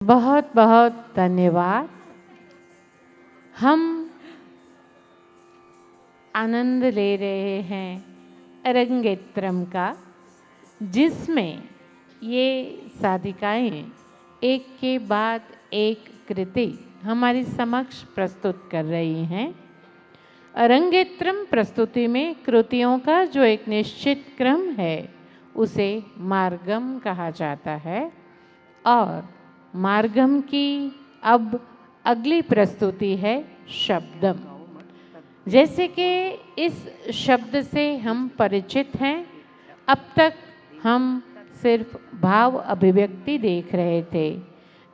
बहुत बहुत धन्यवाद। हम आनंद ले रहे हैं अरंगेत्रम का, जिसमें ये साधिकाएं एक के बाद एक कृति हमारी समक्ष प्रस्तुत कर रही हैं। अरंगेत्रम प्रस्तुति में कृतियों का जो एक निश्चित क्रम है उसे मार्गम कहा जाता है, और मार्गम की अब अगली प्रस्तुति है शब्दम। जैसे कि इस शब्द से हम परिचित हैं, अब तक हम सिर्फ भाव अभिव्यक्ति देख रहे थे।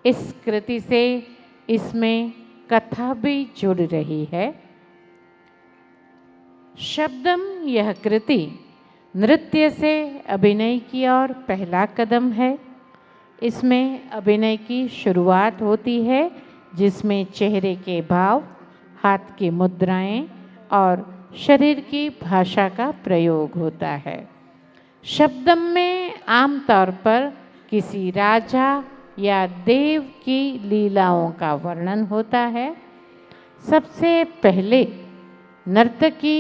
इस कृति से इसमें कथा भी जुड़ रही है। शब्दम यह कृति नृत्य से अभिनय की ओर पहला कदम है। इसमें अभिनय की शुरुआत होती है, जिसमें चेहरे के भाव, हाथ की मुद्राएं और शरीर की भाषा का प्रयोग होता है। शब्दम में आमतौर पर किसी राजा या देव की लीलाओं का वर्णन होता है। सबसे पहले नर्तकी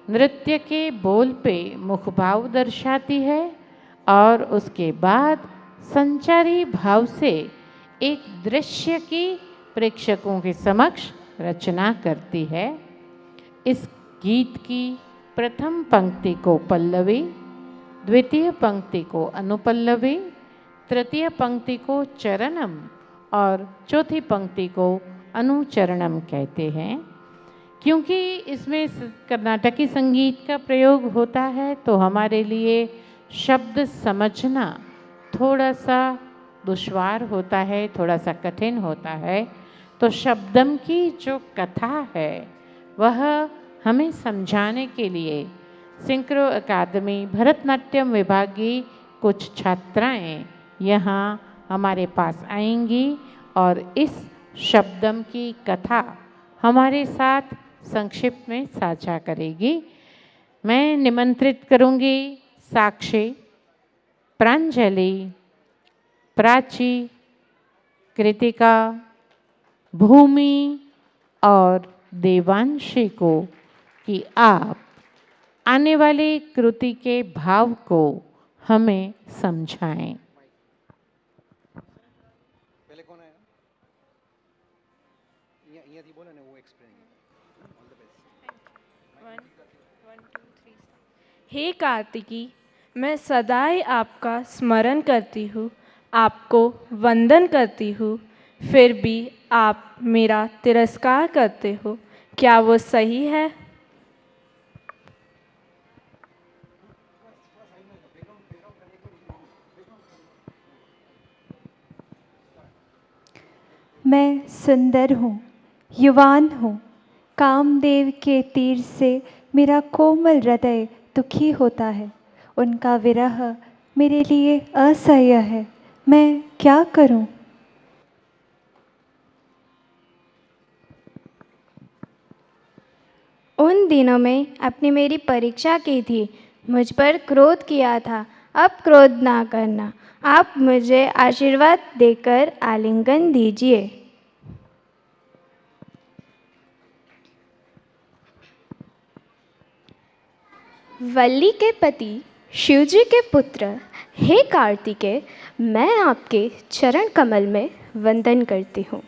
नृत्य के बोल पे मुखभाव दर्शाती है और उसके बाद संचारी भाव से एक दृश्य की प्रेक्षकों के समक्ष रचना करती है। इस गीत की प्रथम पंक्ति को पल्लवी, द्वितीय पंक्ति को अनुपल्लवी, तृतीय पंक्ति को चरणम और चौथी पंक्ति को अनुचरणम कहते हैं। क्योंकि इसमें कर्नाटकी संगीत का प्रयोग होता है, तो हमारे लिए शब्द समझना थोड़ा सा दुश्वार होता है, थोड़ा सा कठिन होता है। तो शब्दम की जो कथा है वह हमें समझाने के लिए सिंक्रो अकादमी भरतनाट्यम विभाग की कुछ छात्राएं यहाँ हमारे पास आएंगी और इस शब्दम की कथा हमारे साथ संक्षिप्त में साझा करेगी। मैं निमंत्रित करूंगी साक्षी, प्रांजलि, प्राची, कृतिका, भूमि और देवांशी को कि आप आने वाली कृति के भाव को हमें समझाएं। पहले कौन आया? ये थी बोला ना, वो एक्सप्लेन। All the best. हे कार्तिकी, मैं सदाई आपका स्मरण करती हूँ, आपको वंदन करती हूँ, फिर भी आप मेरा तिरस्कार करते हो। क्या वो सही है? मैं सुंदर हूँ, युवान हूँ। कामदेव के तीर से मेरा कोमल हृदय दुखी होता है। उनका विरह मेरे लिए असह्य है। मैं क्या करूं? उन दिनों में आपने मेरी परीक्षा की थी, मुझ पर क्रोध किया था। अब क्रोध ना करना। आप मुझे आशीर्वाद देकर आलिंगन दीजिए। वल्ली के पति, शिवजी के पुत्र, हे कार्तिकेय, मैं आपके चरण कमल में वंदन करती हूँ।